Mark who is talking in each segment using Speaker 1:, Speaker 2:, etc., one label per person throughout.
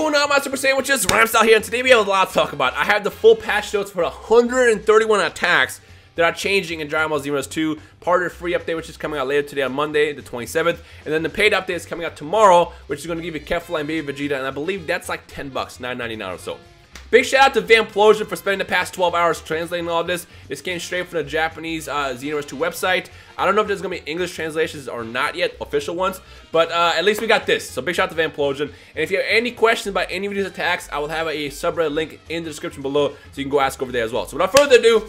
Speaker 1: What's going on, my Super Sandwiches? Ramstyle here, and today we have a lot to talk about. I have the full patch notes for 131 attacks that are changing in Dragon Ball Xenoverse 2. Part of the free update, which is coming out later today on Monday, the 27th. And then the paid update is coming out tomorrow, which is going to give you Kefla and Baby Vegeta, and I believe that's like 10 bucks, $9.99 or so. Big shout out to Vamplosion for spending the past 12 hours translating all this. This came straight from the Japanese Xenoverse 2 website. I don't know if there's going to be English translations or not yet, official ones, but at least we got this. So big shout out to Vamplosion. And if you have any questions about any of these attacks, I will have a subreddit link in the description below, so you can go ask over there as well. So without further ado,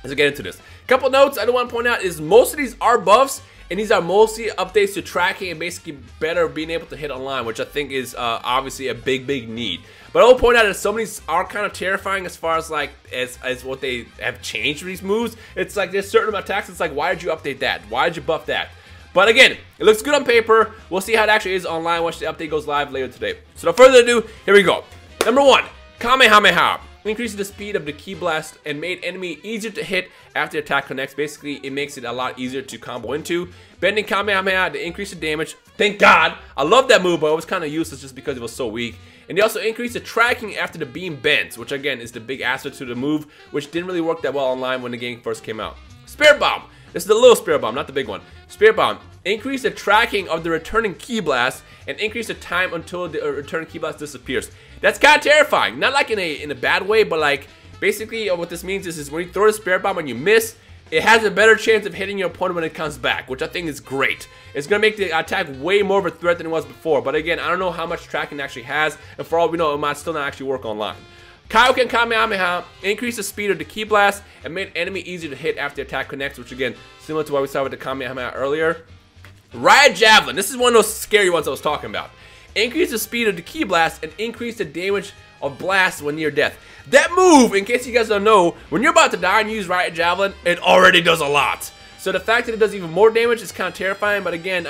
Speaker 1: let's get into this. A couple notes I do want to point out is most of these are buffs, and these are mostly updates to tracking and basically better being able to hit online, which I think is obviously a big need. But I will point out that some of these are kind of terrifying as far as like as what they have changed for these moves. It's like there's certain attacks. It's like, why did you update that? Why did you buff that? But again, it looks good on paper. We'll see how it actually is online once the update goes live later today. So without further ado, here we go. Number 1, Kamehameha. Increases the speed of the Ki Blast and made enemy easier to hit after the attack connects. Basically, it makes it a lot easier to combo into. Bending Kamehameha to increase the damage. Thank God. I love that move, but it was kind of useless just because it was so weak. And they also increased the tracking after the beam bends, which again is the big aspect to the move, which didn't really work that well online when the game first came out. Spirit Bomb. This is the little Spirit Bomb, not the big one. Spirit Bomb. Increase the tracking of the returning Ki Blast and increase the time until the returning Ki Blast disappears. That's kind of terrifying. Not like in a bad way, but like basically what this means is when you throw the Spirit Bomb and you miss, it has a better chance of hitting your opponent when it comes back, which I think is great. It's going to make the attack way more of a threat than it was before. But again, I don't know how much tracking it actually has, and for all we know, it might still not actually work online. Kaioken Kamehameha increased the speed of the Ki Blast and made enemy easier to hit after the attack connects, which again, similar to what we saw with the Kamehameha earlier. Riot Javelin. This is one of those scary ones I was talking about. Increase the speed of the Ki Blast and increase the damage of blast when near death. That move, in case you guys don't know, when you're about to die and use Riot Javelin, it already does a lot. So the fact that it does even more damage is kind of terrifying, but again,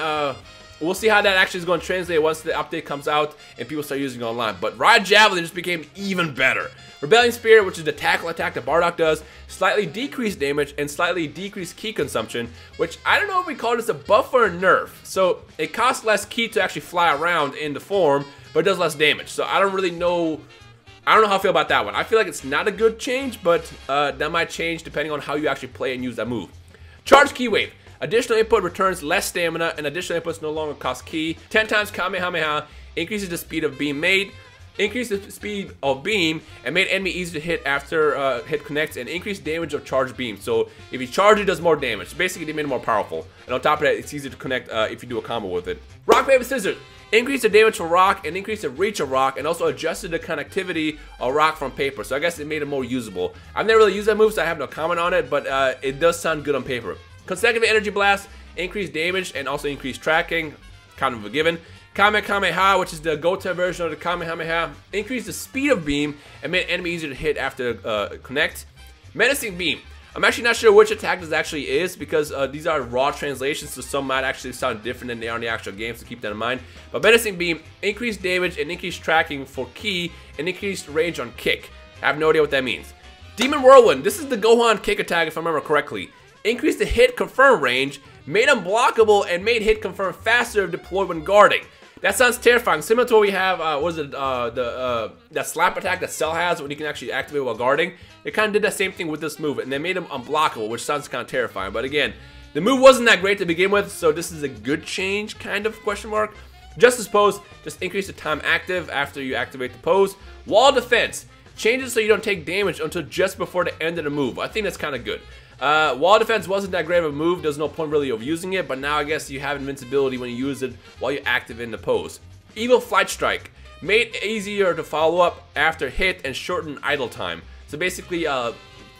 Speaker 1: we'll see how that actually is going to translate once the update comes out and people start using it online. But Riot Javelin just became even better. Rebellion Spirit, which is the tackle attack that Bardock does, slightly decreased damage and slightly decreased ki consumption, which I don't know if we call this a buff or a nerf. So it costs less ki to actually fly around in the form, but it does less damage. So I don't really know. I don't know how I feel about that one. I feel like it's not a good change, but that might change depending on how you actually play and use that move. Charge Ki Wave. Additional input returns less stamina, and additional inputs no longer cost ki. 10 times Kamehameha increases the speed of beam made. Increase the speed of beam and made enemy easy to hit after hit connects, and increase damage of charged beam. So if you charge it, does more damage. Basically, they made it more powerful. And on top of that, it's easier to connect if you do a combo with it. Rock, Paper, Scissors. Increase the damage for rock and increase the reach of rock, and also adjusted the connectivity of rock from paper. So I guess it made it more usable. I've never really used that move, so I have no comment on it, but it does sound good on paper. Consecutive Energy Blast, increased damage and also increased tracking, kind of a given. Kamehameha, which is the Gota version of the Kamehameha, increased the speed of beam and made enemy easier to hit after connect. Menacing Beam. I'm actually not sure which attack this actually is because these are raw translations, so some might actually sound different than they are in the actual game, so keep that in mind. But Menacing Beam, increased damage and increased tracking for ki and increased range on kick. I have no idea what that means. Demon Whirlwind. This is the Gohan kick attack if I remember correctly. Increased the hit confirm range, made unblockable, and made hit confirm faster if deployed when guarding. That sounds terrifying. Similar to what we have, that slap attack that Cell has when you can actually activate while guarding. They kind of did that same thing with this move, and they made him unblockable, which sounds kind of terrifying. But again, the move wasn't that great to begin with, so this is a good change, kind of, question mark. Justice Pose, just increase the time active after you activate the pose. Wall Defense, change it so you don't take damage until just before the end of the move. I think that's kind of good. Wall Defense wasn't that great of a move. There's no point really of using it, but now I guess you have invincibility when you use it while you're active in the pose. Evil Flight Strike, made easier to follow up after hit and shorten idle time. So basically,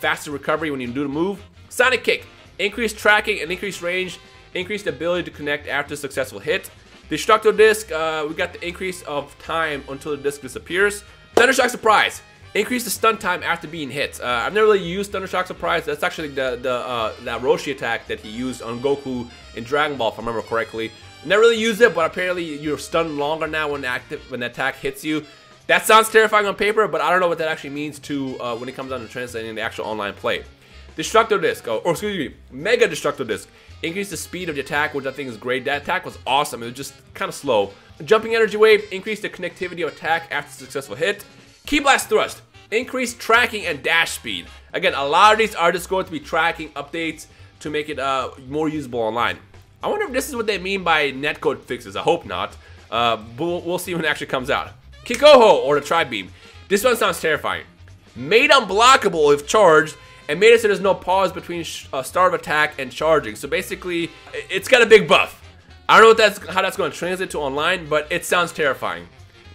Speaker 1: faster recovery when you do the move. Sonic Kick, increased tracking and increased range, increased ability to connect after successful hit. Destructo Disc, we got the increase of time until the disc disappears. Thundershock Surprise. Increase the stun time after being hit. I've never really used Thundershock Surprise. That's actually that Roshi attack that he used on Goku in Dragon Ball, if I remember correctly. Never really used it, but apparently you're stunned longer now when the attack hits you. That sounds terrifying on paper, but I don't know what that actually means to when it comes down to translating the actual online play. Destructo Disc, or excuse me, Mega Destructo Disc. increased the speed of the attack, which I think is great. That attack was awesome. It was just kind of slow. Jumping energy wave, increased the connectivity of attack after successful hit. Ki blast thrust, increased tracking and dash speed. Again, a lot of these are just going to be tracking updates to make it more usable online. I wonder if this is what they mean by netcode fixes. I hope not. But we'll see when it actually comes out. Kikoho, or the Tri-Beam. This one sounds terrifying. Made unblockable if charged, and made it so there's no pause between start of attack and charging. So basically, it's got a big buff. I don't know how that's going to translate to online, but it sounds terrifying.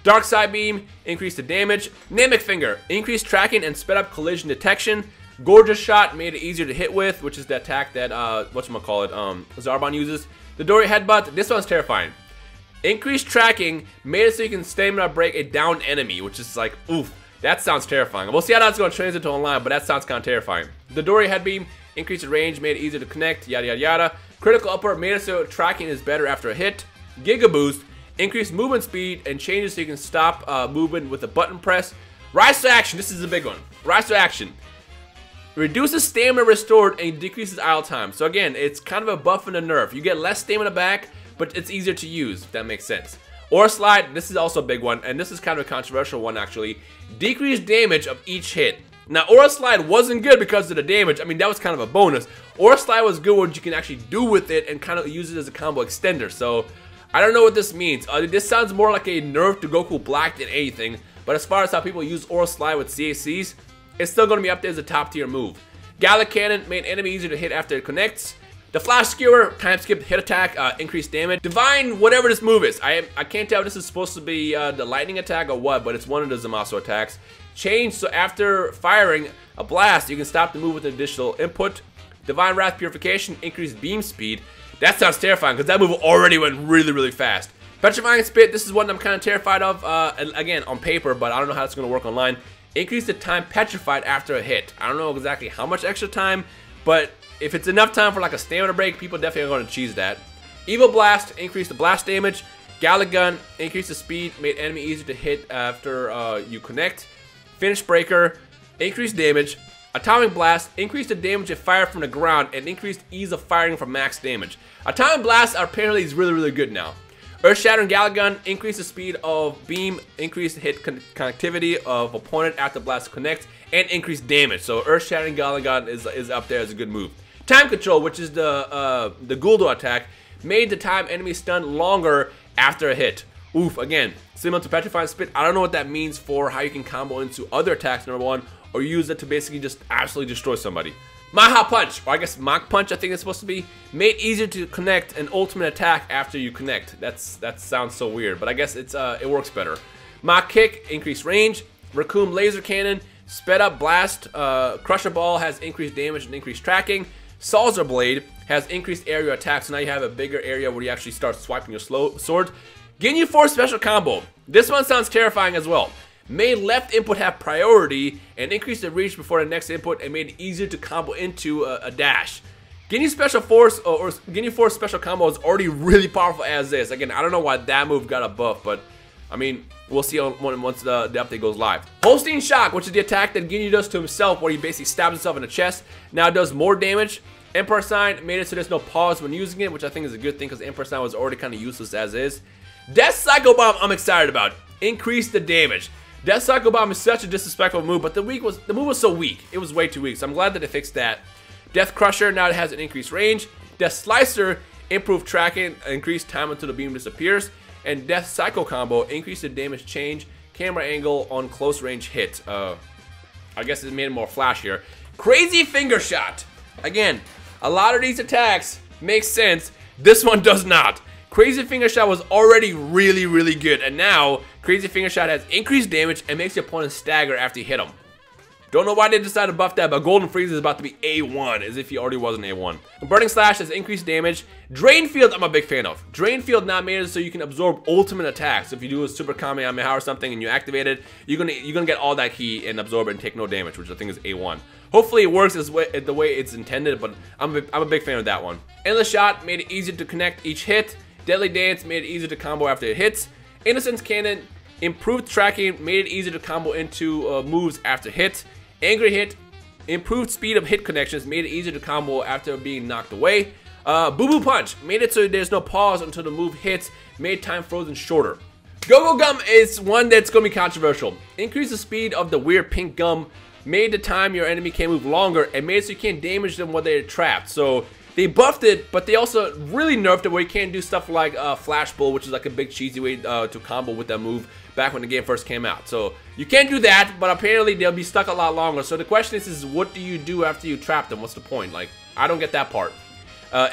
Speaker 1: Dark Side Beam, increased the damage. Namek Finger, increased tracking and sped up collision detection. Gorgeous Shot, made it easier to hit with, which is the attack that, Zarbon uses. The Dory Headbutt, this one's terrifying. Increased tracking, made it so you can stamina break a downed enemy, which is like, oof. That sounds terrifying. We'll see how that's going to translate to online, but that sounds kind of terrifying. The Dory Head Beam, increased the range, made it easier to connect, yada yada yada. Critical Upper, made it so tracking is better after a hit. Giga Boost, increased movement speed and changes so you can stop movement with a button press. Rise to Action, this is a big one. Rise to Action. Reduces stamina restored and decreases idle time. So again, it's kind of a buff and a nerf. You get less stamina back, but it's easier to use, if that makes sense. Aura Slide, this is also a big one, and this is kind of a controversial one actually. Decreased damage of each hit. Now, Aura Slide wasn't good because of the damage. I mean, that was kind of a bonus. Aura Slide was good what you can actually do with it and kind of use it as a combo extender. So, I don't know what this means. This sounds more like a nerf to Goku Black than anything. But as far as how people use Aura Slide with CACs, it's still going to be up there as a top tier move. Gallic Cannon, made enemy easier to hit after it connects. The Flash Skewer, time skip hit attack, increased damage. Divine, whatever this move is. I can't tell if this is supposed to be the lightning attack or what, but it's one of the Zamasu attacks. Change, so after firing a blast, you can stop the move with an additional input. Divine Wrath Purification, increased beam speed. That sounds terrifying, because that move already went really, really fast. Petrifying Spit, this is one I'm kind of terrified of, again, on paper, but I don't know how it's going to work online. Increase the time petrified after a hit. I don't know exactly how much extra time, but if it's enough time for like a stamina break, people definitely are going to choose that. Evil Blast, increase the blast damage. Gallic Gun, increase the speed, made enemy easier to hit after you connect. Finish Breaker, increased damage. Atomic Blast, increase the damage if fired from the ground and increased ease of firing for max damage. Atomic Blasts are apparently really, really good now. Earth Shattering Gallic Gun, increase the speed of beam, increase the hit connectivity of opponent after blast connects, and increase damage. So Earth Shattering Gallic Gun is up there as a good move. Time Control, which is the Guldo attack, made the time enemy stun longer after a hit. Oof, again, similar to Petrifying Spit. I don't know what that means for how you can combo into other attacks, number one, or use it to basically just absolutely destroy somebody. Maha Punch, or I guess Mach Punch I think it's supposed to be, made easier to connect an ultimate attack after you connect. That sounds so weird, but I guess it works better. Mach Kick, increased range. Raccoon Laser Cannon, sped up blast. Crusher Ball has increased damage and increased tracking. Salzer Blade has increased area attack, so now you have a bigger area where you actually start swiping your sword. Ginyu Force Special Combo. This one sounds terrifying as well. Made left input have priority and increased the reach before the next input and made it easier to combo into a dash. Ginyu Special Force or Ginyu Force Special Combo is already really powerful as is. Again, I don't know why that move got a buff, but I mean, we'll see once the update goes live. Holstein Shock, which is the attack that Ginyu does to himself where he basically stabs himself in the chest, now does more damage. Emperor Sign made it so there's no pause when using it, which I think is a good thing because Emperor Sign was already kind of useless as is. Death Psycho Bomb I'm excited about. Increase the damage. Death Psycho Bomb is such a disrespectful move, but the move was so weak. It was way too weak, so I'm glad that they fixed that. Death Crusher, now it has an increased range. Death Slicer, improved tracking, increased time until the beam disappears. And Death Psycho Combo, increase the damage change, camera angle on close range hit. I guess it made it more flashier. Crazy Finger Shot. Again, a lot of these attacks make sense. This one does not. Crazy Finger Shot was already really, really good, and now Crazy Finger Shot has increased damage and makes your opponent stagger after you hit him. Don't know why they decided to buff that, but Golden Freeze is about to be A1, as if he already was an A1. Burning Slash has increased damage. Drain Field, I'm a big fan of. Drain Field now made it so you can absorb ultimate attacks. So if you do a Super Kamehameha or something and you activate it, you're gonna get all that ki and absorb it and take no damage, which I think is A1. Hopefully it works the way it's intended, but I'm a big fan of that one. Endless Shot made it easier to connect each hit. Deadly Dance made it easier to combo after it hits. Innocence Cannon improved tracking, made it easier to combo into moves after hit. Angry Hit improved speed of hit connections, made it easier to combo after being knocked away. Boo Boo Punch made it so there's no pause until the move hits, made time frozen shorter. Go Go Gum is one that's going to be controversial. Increase the speed of the weird pink gum, made the time your enemy can move longer, and made it so you can't damage them when they're trapped. So they buffed it, but they also really nerfed it where you can't do stuff like Flash Bull, which is like a big cheesy way to combo with that move back when the game first came out. So you can't do that, but apparently they'll be stuck a lot longer. So the question is what do you do after you trap them? What's the point? Like, I don't get that part.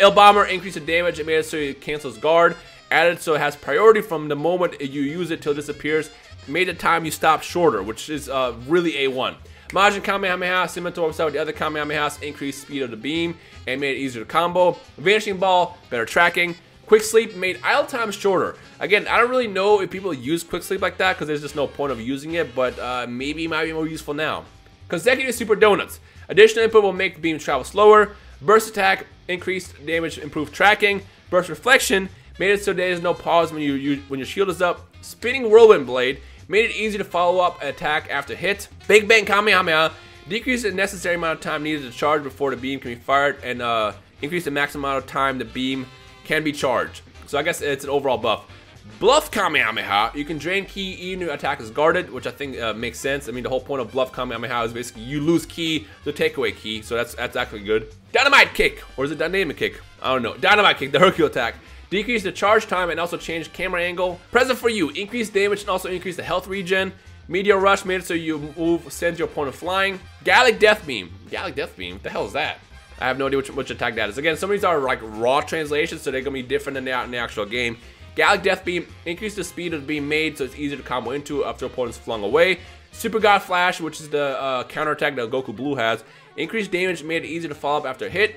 Speaker 1: Il Bomber increased the damage. It made it so it cancels guard. Added so it has priority from the moment you use it till it disappears. Made the time you stop shorter, which is really A1. Majin Kamehameha, similar to what we saw with the other Kamehamehas, increased speed of the beam and made it easier to combo. Vanishing Ball, better tracking. Quick Sleep made idle time shorter. Again, I don't really know if people use Quick Sleep like that because there's just no point of using it, but maybe it might be more useful now. Consecutive Super Donuts. Additional input will make the beam travel slower. Burst Attack, increased damage, improved tracking. Burst Reflection, made it so there is no pause when your shield is up. Spinning Whirlwind Blade, made it easy to follow up an attack after hit. Big Bang Kamehameha, decreased the necessary amount of time needed to charge before the beam can be fired, and increased the maximum amount of time the beam can be charged. So I guess it's an overall buff. Bluff Kamehameha, you can drain ki even if your attack is guarded, which I think makes sense. I mean, the whole point of Bluff Kamehameha is basically you lose ki to take away ki, so that's actually good. Dynamite Kick, or is it Dynamic Kick? I don't know. Dynamite Kick, the Hercule attack. Decrease the charge time and also change camera angle. Present for you, increase damage and also increase the health regen. Meteor Rush made it so you move, sends your opponent flying. Gallic Death Beam. Gallic Death Beam? What the hell is that? I have no idea which attack that is. Again, some of these are like raw translations, so they're going to be different than they are in the actual game. Gallic Death Beam, increase the speed of the beam made so it's easier to combo into after opponent's flung away. Super God Flash, which is the counter attack that Goku Blue has. Increased damage, made it easier to follow up after a hit.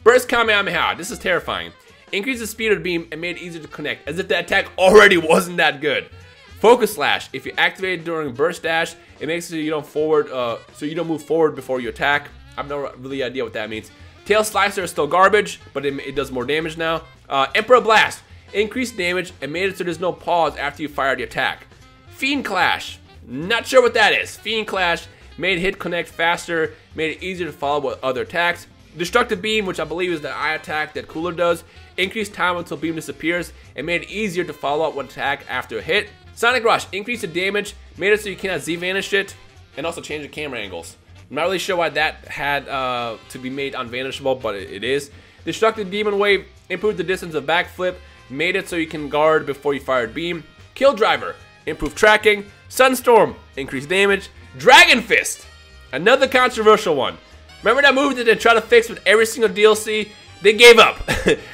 Speaker 1: Burst Kamehameha, this is terrifying. Increase the speed of the beam and made it easier to connect, as if the attack already wasn't that good. Focus Slash, if you activate it during burst dash, it makes it so you don't move forward before you attack. I have no really idea what that means. Tail Slicer is still garbage, but it does more damage now. Emperor Blast, increased damage and made it so there's no pause after you fire the attack. Fiend Clash, not sure what that is. Fiend Clash made hit connect faster, made it easier to follow with other attacks. Destructive Beam, which I believe is the eye attack that Cooler does, increased time until beam disappears and made it easier to follow up one attack after a hit. Sonic Rush, increased the damage, made it so you cannot Z-vanish it, and also changed the camera angles. I'm not really sure why that had to be made unvanishable, but it is. Destructive Demon Wave, improved the distance of backflip, made it so you can guard before you fired beam. Kill Driver, improved tracking. Sunstorm, increased damage. Dragon Fist, another controversial one. Remember that move that they tried to fix with every single DLC? They gave up.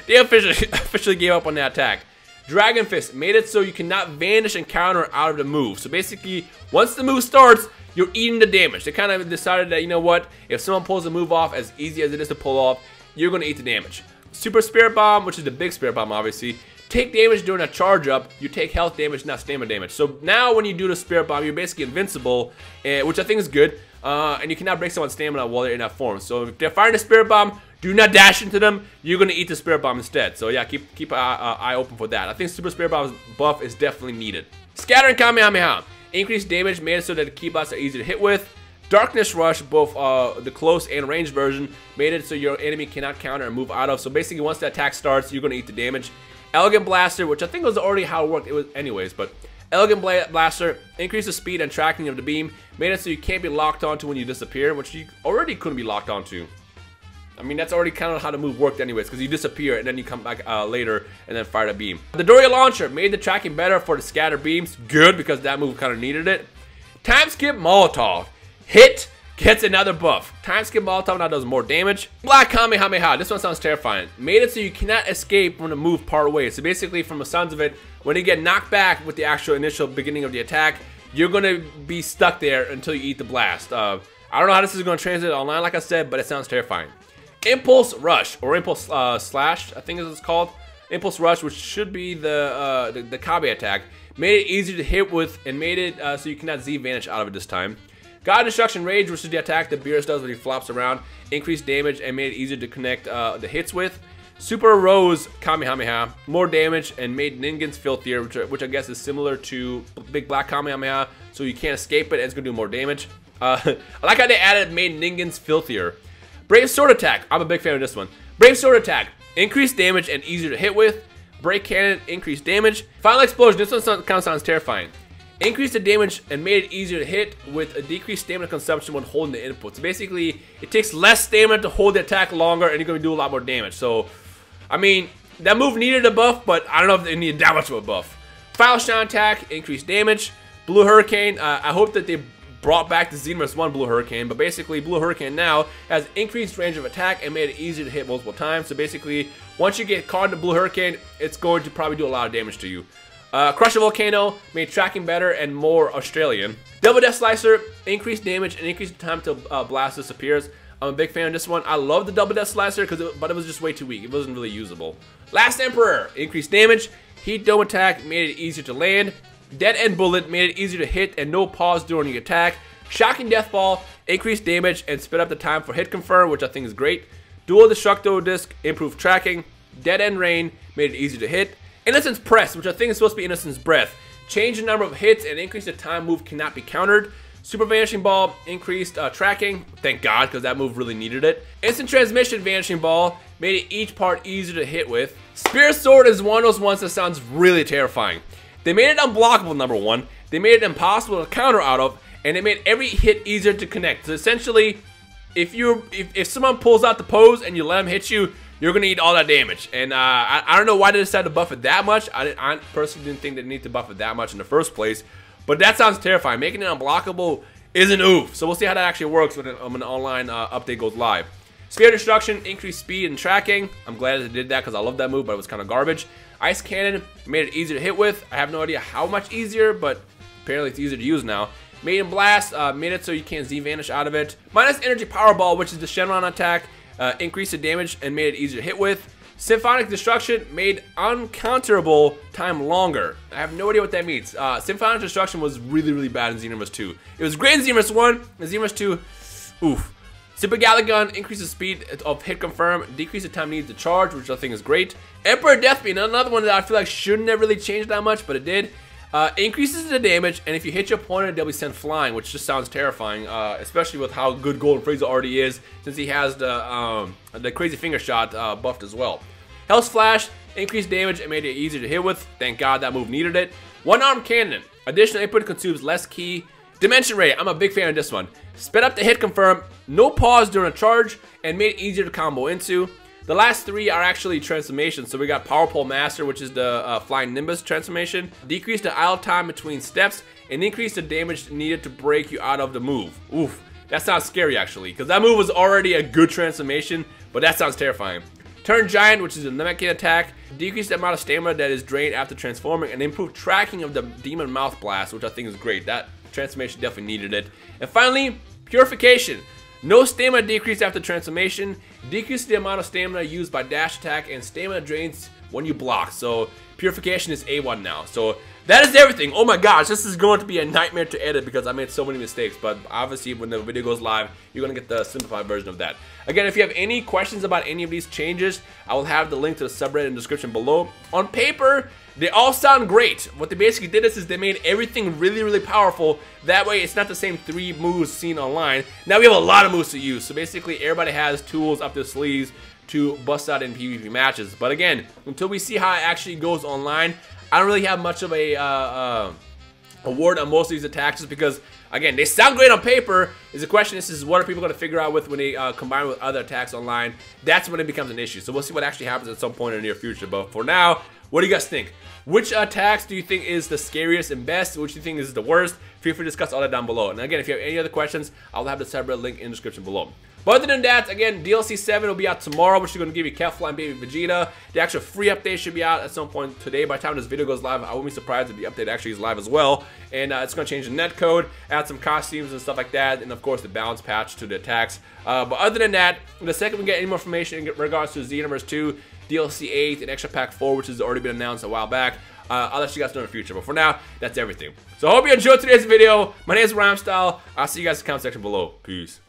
Speaker 1: They officially gave up on that attack. Dragon Fist made it so you cannot vanish and counter out of the move. So basically, once the move starts, you're eating the damage. They kind of decided that, you know what, if someone pulls the move off as easy as it is to pull off, you're going to eat the damage. Super Spirit Bomb, which is the big Spirit Bomb obviously, take damage during a charge up, you take health damage, not stamina damage. So now when you do the Spirit Bomb, you're basically invincible, which I think is good. And you cannot break someone's stamina while they're in that form. So if they're firing the Spirit Bomb, do not dash into them. You're going to eat the Spirit Bomb instead. So yeah, keep an eye open for that. I think Super Spirit Bomb's buff is definitely needed. Scattering Kamehameha. Increased damage made it so that the key blasts are easy to hit with. Darkness Rush, both the close and range version, made it so your enemy cannot counter and move out of. So basically, once the attack starts, you're going to eat the damage. Elegant Blaster, which I think was already how it worked. It was anyways, but Elegant Blaster increased the speed and tracking of the beam, made it so you can't be locked onto when you disappear, which you already couldn't be locked onto. I mean, that's already kind of how the move worked anyways, because you disappear and then you come back later and then fire the beam. The Doria Launcher made the tracking better for the scatter beams. Good, because that move kind of needed it. Time Skip Molotov. Hit gets another buff. Time Skip Molotov now does more damage. Black Kamehameha. This one sounds terrifying. Made it so you cannot escape from the move part way. So basically, from the sounds of it, when you get knocked back with the actual initial beginning of the attack, you're going to be stuck there until you eat the blast. I don't know how this is going to translate online, like I said, but it sounds terrifying. Impulse Rush, or Impulse Slash, I think is what it's called. Impulse Rush, which should be the Kabe attack, made it easier to hit with and made it so you cannot Z-vanish out of it this time. God Destruction Rage, which is the attack that Beerus does when he flops around, increased damage and made it easier to connect the hits with. Super Rose Kamehameha, more damage and made Ningens filthier, which I guess is similar to Big Black Kamehameha, so you can't escape it and it's going to do more damage. I like how they added made Ningens filthier. Brave Sword Attack, I'm a big fan of this one. Brave Sword Attack, increased damage and easier to hit with. Break cannon, increased damage. Final explosion, this one kind of sounds terrifying. Increased the damage and made it easier to hit with a decreased stamina consumption when holding the input. So basically, it takes less stamina to hold the attack longer, and you're going to do a lot more damage. So, I mean, that move needed a buff, but I don't know if it needed that much of a buff. Final shot attack, increased damage. Blue Hurricane, I hope that they brought back the Xenoverse 1 Blue Hurricane, but basically Blue Hurricane now has increased range of attack and made it easier to hit multiple times. So basically, once you get caught in the Blue Hurricane, it's going to probably do a lot of damage to you. Crush a Volcano made tracking better and more Australian. Double Death Slicer, increased damage and increased time till blast disappears. I'm a big fan of this one. I love the Double Death Slicer, but it was just way too weak. It wasn't really usable. Last Emperor, increased damage. Heat Dome Attack made it easier to land. Dead End Bullet made it easier to hit and no pause during the attack. Shocking Death Ball, increased damage and sped up the time for hit confirm, which I think is great. Dual Destructo Disc, improved tracking. Dead End Rain made it easier to hit. Innocence Press, which I think is supposed to be Innocence Breath. Change the number of hits and increase the time move cannot be countered. Super Vanishing Ball, increased tracking. Thank God, because that move really needed it. Instant Transmission Vanishing Ball made it each part easier to hit with. Spirit Sword is one of those ones that sounds really terrifying. They made it unblockable, number one. They made it impossible to counter out of, and they made every hit easier to connect. So essentially, if someone pulls out the pose and you let them hit you, you're gonna eat all that damage. And I don't know why they decided to buff it that much. I personally didn't think they need to buff it that much in the first place. But that sounds terrifying. Making it unblockable is an oof. So we'll see how that actually works when an online update goes live. Spear Destruction, increased speed and tracking. I'm glad they did that because I love that move, but it was kind of garbage. Ice Cannon made it easier to hit with. I have no idea how much easier, but apparently it's easier to use now. Maiden Blast made it so you can't Z-Vanish out of it. Minus Energy Powerball, which is the Shenron attack, increased the damage and made it easier to hit with. Symphonic Destruction made uncounterable time longer. I have no idea what that means. Symphonic Destruction was really, really bad in Xenoverse 2. It was great in Xenoverse 1, in Xenoverse 2, oof. Super Galagon increases speed of hit confirm, decreases the time needed to charge, which I think is great. Emperor Deathbeam, another one that I feel like shouldn't have really changed that much, but it did. Increases the damage, and if you hit your opponent, they'll be sent flying, which just sounds terrifying, especially with how good Golden Frieza already is, since he has the Crazy Finger Shot buffed as well. Hell's Flash increased damage and made it easier to hit with. Thank God that move needed it. One Arm Cannon. Additional input consumes less ki. Dimension Ray, I'm a big fan of this one. Sped up the hit confirm, no pause during a charge, and made it easier to combo into. The last three are actually transformations. So we got Power Pole Master, which is the Flying Nimbus transformation. Decrease the idle time between steps, and increase the damage needed to break you out of the move. Oof, that sounds scary actually, because that move was already a good transformation, but that sounds terrifying. Turn Giant, which is a Namekian attack. Decrease the amount of stamina that is drained after transforming, and improve tracking of the Demon Mouth Blast, which I think is great. That transformation definitely needed it. And finally, Purification. No stamina decrease after transformation. Decrease the amount of stamina used by dash attack, and stamina drains when you block. So Purification is A1 now. So that is everything. Oh my gosh, this is going to be a nightmare to edit because I made so many mistakes. But obviously when the video goes live, you're going to get the simplified version of that. Again, if you have any questions about any of these changes, I will have the link to the subreddit in the description below. On paper, they all sound great. What they basically did is they made everything really, really powerful. That way, it's not the same 3 moves seen online. Now we have a lot of moves to use. So basically, everybody has tools up their sleeves to bust out in PvP matches. But again, until we see how it actually goes online, I don't really have much of a word on most of these attacks, just because, again, they sound great on paper. The question is what are people going to figure out with when they combine with other attacks online? That's when it becomes an issue. So we'll see what actually happens at some point in the near future. But for now, what do you guys think? Which attacks do you think is the scariest and best? Which do you think is the worst? Feel free to discuss all that down below. And again, if you have any other questions, I'll have the subreddit link in the description below. But other than that, again, DLC 7 will be out tomorrow, which is going to give you Kefla and Baby Vegeta. The actual free update should be out at some point today. By the time this video goes live, I won't be surprised if the update actually is live as well. And it's going to change the netcode, add some costumes and stuff like that, and of course the balance patch to the attacks. But other than that, the second we get any more information in regards to Xenoverse 2, DLC 8, and Extra Pack 4, which has already been announced a while back, I'll let you guys know in the future. But for now, that's everything. So I hope you enjoyed today's video. My name is Rhymestyle. I'll see you guys in the comment section below. Peace.